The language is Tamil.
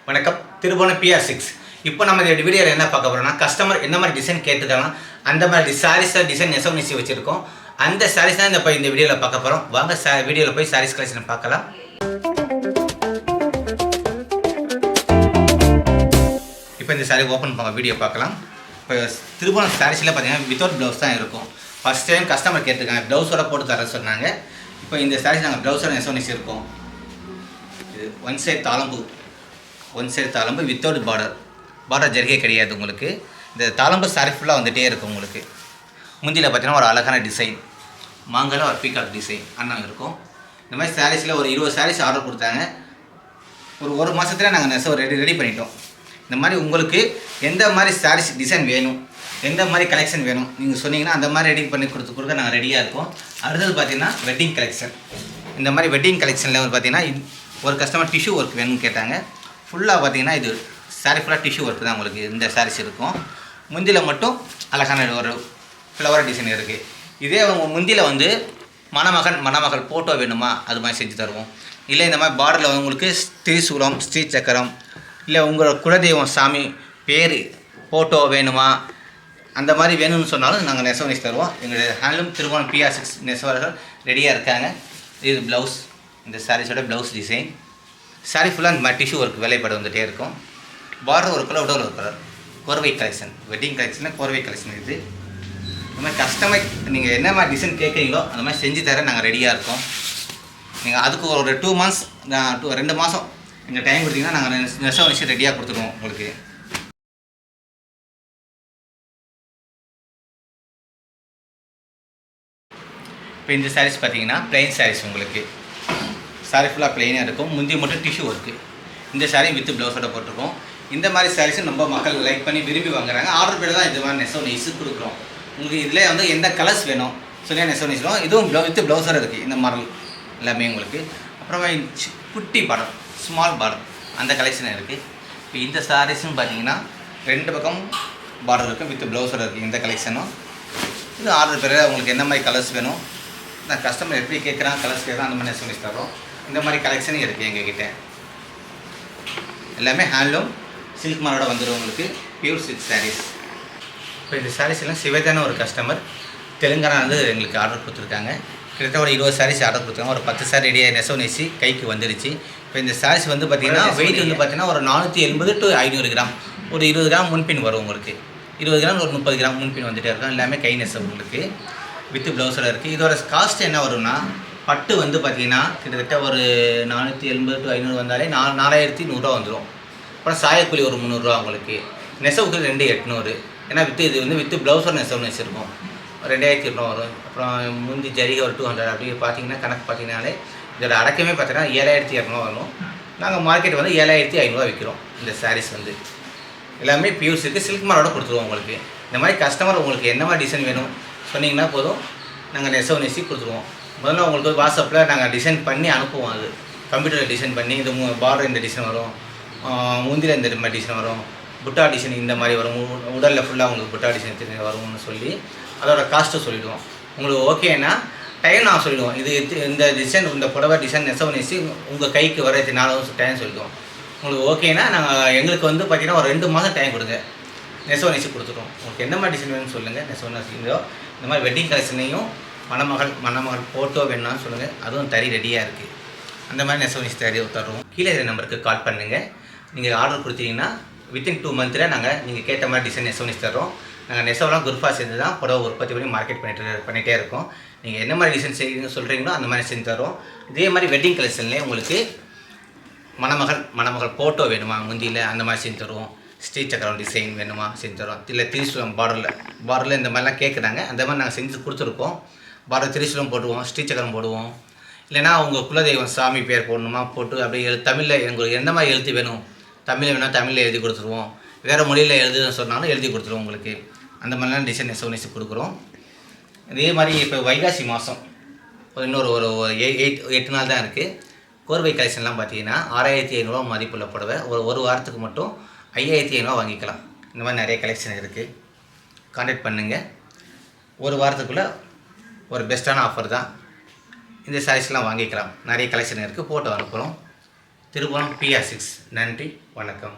வணக்கம். திருபுவனம் PR6. இப்போ நம்ம இந்த வீடியோவில் என்ன பார்க்க போகிறோம்னா, கஸ்டமர் என்ன மாதிரி டிசைன் கேட்டுருக்காங்க, அந்த மாதிரி சாரீஸில் டிசைன் நெசவு வச்சுருக்கோம். அந்த சாரீஸ் தான் இந்த வீடியோவில் பார்க்க போகிறோம். வாங்க வீடியோவில் போய் சாரீஸ் கலெக்ஷன் பார்க்கலாம். இப்போ இந்த சாரீ ஓப்பன் பண்ண வீடியோ பார்க்கலாம். இப்போ திருபுவனம் சாரீஸில் பார்த்தீங்கன்னா வித்தவுட் ப்ளவுஸ் தான் இருக்கும். ஃபஸ்ட் டைம் கஸ்டமர் கேட்டிருக்காங்க, ப்ளவுஸோட போட்டு தர சொன்னாங்க. இப்போ இந்த சாரீஸ் நாங்கள் ப்ளவுஸோட நெசவு வச்சுருக்கோம். இது ஒன் சைடு தாளம்பு வித்தவுட் பார்டர் ஜரிகை கிடையாது. உங்களுக்கு இந்த தாளம்பு சாரி ஃபுல்லாக வந்துகிட்டே இருக்கும். உங்களுக்கு முந்தியில் பார்த்தீங்கன்னா ஒரு அழகான டிசைன், மாங்காயில் ஒரு பீகாக் டிசைன் அண்ணன் இருக்கும். இந்த மாதிரி சாரீஸில் ஒரு 20 சாரீஸ் ஆர்டர் கொடுத்தாங்க. ஒரு மாதத்தில் நாங்கள் நெசவு ரெடி பண்ணிட்டோம். இந்த மாதிரி உங்களுக்கு எந்த மாதிரி சாரீஸ் டிசைன் வேணும், எந்த மாதிரி கலெக்ஷன் வேணும் நீங்கள் சொன்னீங்கன்னா அந்த மாதிரி ரெடி பண்ணி கொடுக்க நாங்கள் ரெடியாக இருக்கோம். அடுத்தது பார்த்திங்கன்னா வெட்டிங் கலெக்ஷன். இந்த மாதிரி வெட்டிங் கலெக்ஷனில் பார்த்திங்கன்னா ஒரு கஸ்டமர் டிஷ்யூ ஒர்க் வேணும்னு கேட்டாங்க. ஃபுல்லாக பார்த்திங்கன்னா இது சாரீ ஃபுல்லாக டிஷ்யூ ஒர்க் தான் உங்களுக்கு இந்த சாரீஸ் இருக்கும். முந்தியில் மட்டும் அழகான ஒரு ஃப்ளவர் டிசைன் இருக்குது. இதே முந்தியில் வந்து மணமகள் ஃபோட்டோ வேணுமா அது மாதிரி செஞ்சு தருவோம். இல்லை இந்த மாதிரி பார்டரில் உங்களுக்கு ஸ்ரீசூலம், ஸ்ரீ சக்கரம், இல்லை உங்களோட குலதெய்வம் சாமி பேர் ஃபோட்டோ வேணுமா அந்த மாதிரி வேணும்னு சொன்னாலும் நாங்கள் நெசவு வச்சு தருவோம். எங்களுடைய ஹேண்ட்லூம் திருபுவனம் PR6 நெசவாளர்கள் ரெடியாக இருக்காங்க. இது ப்ளவுஸ், இந்த சாரீஸோட ப்ளவுஸ் டிசைன். சாரீ ஃபுல்லாக இந்த மாதிரி டிஷ்யூ ஒர்க் வேலைப்பாடு வந்துகிட்டே இருக்கும். பார்டர் ஒரு கலர், உடல் ஒரு கலர், கோர்வை கலெக்ஷன். வெட்டிங் கலெக்ஷனில் கோர்வை கலெக்ஷன். இது இந்த மாதிரி கஸ்டமர் நீங்கள் என்ன மாதிரி டிசைன் கேட்குறீங்களோ அந்த மாதிரி செஞ்சு தர நாங்கள் ரெடியாக இருக்கோம். நீங்கள் அதுக்கு ஒரு 2 months 2 மாதம் எங்கள் டைம் கொடுத்தீங்கன்னா நாங்கள் நெசவு வச்சு ரெடியாக கொடுத்துருவோம் உங்களுக்கு. இப்போ இந்த சாரீஸ் பார்த்தீங்கன்னா ப்ளைன் சாரீஸ். உங்களுக்கு சாரீ ஃபுல்லாக ப்ளைனாக இருக்கும். முந்தி மட்டும் டிஷ்யூ ஒர்க்கு. இந்த சாரீ வித் ப்ளவுஸோட போட்டிருக்கோம். இந்த மாதிரி சாரீஸும் ரொம்ப மக்கள் லைக் பண்ணி விரும்பி வாங்குறாங்க. ஆர்டர் பேர் தான் இது மாதிரி நெசவு நெய்ஸு கொடுக்குறோம். உங்களுக்கு இதில் வந்து எந்த கலர்ஸ் வேணும் சொல்லியா நெசவு நெய்ச்சிடும். இதுவும் வித் ப்ளவுஸோட இருக்குது. இந்த மாடல் எல்லாமே உங்களுக்கு. அப்புறமா குட்டி பார்டர், ஸ்மால் பார்டர் அந்த கலெக்ஷன் இருக்குது. இப்போ இந்த சாரீஸும் பார்த்தீங்கன்னா 2 பக்கம் பார்டர் இருக்குது, வித் ப்ளவுஸோட இருக்குது இந்த கலெக்ஷனும். இது ஆர்டர் பேர் உங்களுக்கு என்ன மாதிரி கலர்ஸ் வேணும், நான் கஸ்டமர் எப்படி கேட்குறான் கலர்ஸ் கேட்குறான் அந்த மாதிரி நெசவு நெய்ச்சி தரோம். இந்த மாதிரி கலெக்ஷனும் இருக்குது எங்ககிட்ட. எல்லாமே ஹேண்ட்லூம் சில்க் மாரோட வந்துடும் உங்களுக்கு. Pure silk saris. இப்போ இந்த சாரீஸ் எல்லாம் சிவதான ஒரு கஸ்டமர் தெலுங்கானா வந்து எங்களுக்கு ஆர்டர் கொடுத்துருக்காங்க. கிட்டத்தட்ட ஒரு 20 சாரீஸ் ஆர்டர் கொடுத்துருக்காங்க. ஒரு 10 சாரி ரெடியாக நெசவு நெய்ச்சி கைக்கு வந்துடுச்சு. இப்போ இந்த சாரீஸ் வந்து பார்த்திங்கன்னா வெயிட் வந்து பார்த்திங்கன்னா ஒரு 480 to 500 கிராம், ஒரு 20 கிராம் முன்பின் வரும் உங்களுக்கு. 20 கிராம் ஒரு 30 கிராம் முன்பின் வந்துகிட்டே இருக்கும். எல்லாமே கை நெசவு உங்களுக்கு வித் ப்ளவுஸோட இருக்குது. இதோட காஸ்ட் என்ன வரும்னா, பட்டு வந்து பார்த்திங்கன்னா கிட்டத்தட்ட ஒரு 480 to 500 வந்தாலே 4100 வந்துடும். அப்புறம் சாயக்கூலி ஒரு 300 உங்களுக்கு. நெசவுக்கு 2800. ஏன்னா இது வந்து வித் ப்ளவுஸோட நெசவு வச்சுருக்கோம். 2200 வரும். அப்புறம் முந்தி ஜரிகை ஒரு 200. அப்படி பார்த்தீங்கன்னா கணக்கு பார்த்தீங்கன்னாலே இதோட அடக்கமே பார்த்தீங்கன்னா 7200 வரும். நாங்கள் மார்க்கெட் வந்து 7500 விற்கிறோம். இந்த சாரீஸ் வந்து எல்லாமே பியூர்ஸ் இருக்குது. சில்க் மாரோட கொடுத்துருவோம் உங்களுக்கு. இந்த மாதிரி கஸ்டமர் உங்களுக்கு என்ன மாதிரி டிசைன் வேணும் சொன்னீங்கன்னா போதும், நாங்கள் நெசவு நெசி கொடுத்துருவோம். முதல்ல உங்களுக்கு வாட்ஸ்அப்பில் நாங்கள் டிசைன் பண்ணி அனுப்புவோம். அது கம்ப்யூட்டரில் டிசைன் பண்ணி இது பார்டர் இந்த டிசைன் வரும், முந்தியில் இந்த மாதிரி டிசைன் வரும், புட்டா டிசைன் இந்த மாதிரி வரும், உடலில் ஃபுல்லாக உங்களுக்கு புட்டா டிசைன் வரும்னு சொல்லி அதோட காஸ்ட்டு சொல்லிவிடுவோம். உங்களுக்கு ஓகேன்னா டைம் நான் சொல்லிவிடுவோம். இது இந்த டிசைன் இந்த புடவை டிசைன் நெசவு நெசி உங்கள் கைக்கு வர 4 டைம் சொல்லிவிடுவோம். உங்களுக்கு ஓகேன்னா நாங்கள் எங்களுக்கு வந்து பார்த்திங்கன்னா ஒரு 2 மாதம் டைம் கொடுங்க, நெசவு நெசி கொடுத்துருவோம். உங்களுக்கு என்ன மாதிரி டிசைன் வேணும்னு சொல்லுங்கள். நெசவு நெசிங்களோ இந்த மாதிரி வெட்டிங் கலெக்ஷனையும் மணமகள் ஃபோட்டோ வேணும்னு சொல்லுங்கள். அதுவும் தறி ரெடியாக இருக்குது. அந்த மாதிரி நெசவு நெசி தறி தருவோம். கீழே நம்பருக்கு கால் பண்ணுங்கள். நீங்கள் ஆர்டர் கொடுத்தீங்கன்னா வித்தின் 2 months நாங்கள் நீங்கள் கேட்ட மாதிரி டிசைன் நெசவு நெசி தரோம். நாங்கள் நெசவெல்லாம் குரூப்பாக சேர்ந்து தான் புடவை உற்பத்தி பண்ணி மார்க்கெட் பண்ணிகிட்டே இருக்கோம். நீங்கள் என்ன மாதிரி டிசைன் செய்யுங்க சொல்கிறீங்களோ அந்த மாதிரி செஞ்சு தரோம். இதே மாதிரி வெட்டிங் கலெக்ஷன்லேயே உங்களுக்கு மணமகள் ஃபோட்டோ வேணுமா முந்தியில் அந்த மாதிரி செஞ்சு தருவோம். ஸ்ரீ சக்கரம் டிசைன் வேணுமா செஞ்சு தரோம். இல்லை திரிசூலம் பார்டரில் இந்த மாதிரிலாம் கேட்குறாங்க. அந்த மாதிரி நாங்கள் செஞ்சு கொடுத்துருக்கோம். பார்டர் திரிசூலம் போடுவோம், ஸ்ரீ சக்கரம் போடுவோம். இல்லைனா உங்கள் குலதெய்வம் சாமி பேர் போடணுமா போட்டு அப்படி தமிழில் எங்களுக்கு எந்த மாதிரி எழுத்து வேணும், தமிழில் வேணால் தமிழில் எழுதி கொடுத்துருவோம். வேறு மொழியில் எழுதுன்னு சொன்னாலும் எழுதி கொடுத்துருவோம் உங்களுக்கு. அந்த மாதிரிலாம் டிசைன் நெசவு நெசி கொடுக்குறோம். இதே மாதிரி இப்போ வைகாசி மாதம் இன்னொரு ஒரு 8 நாள் தான் இருக்குது. கோர்வை கலெக்ஷன்லாம் பார்த்தீங்கன்னா 6500 மதிப்புள்ள புடவை ஒரு வாரத்துக்கு மட்டும் 5500 வாங்கிக்கலாம். இந்த மாதிரி நிறைய கலெக்ஷன் இருக்குது. கான்டாக்ட் பண்ணுங்கள். ஒரு வாரத்துக்குள்ளே ஒரு பெஸ்ட்டான ஆஃபர் தான். இந்த சாரீஸ்லாம் வாங்கிக்கலாம். நிறைய கலெக்ஷன் இருக்குது. ஃபோட்டோ அனுப்புகிறோம். திருபுவனம் PR6. நன்றி. வணக்கம்.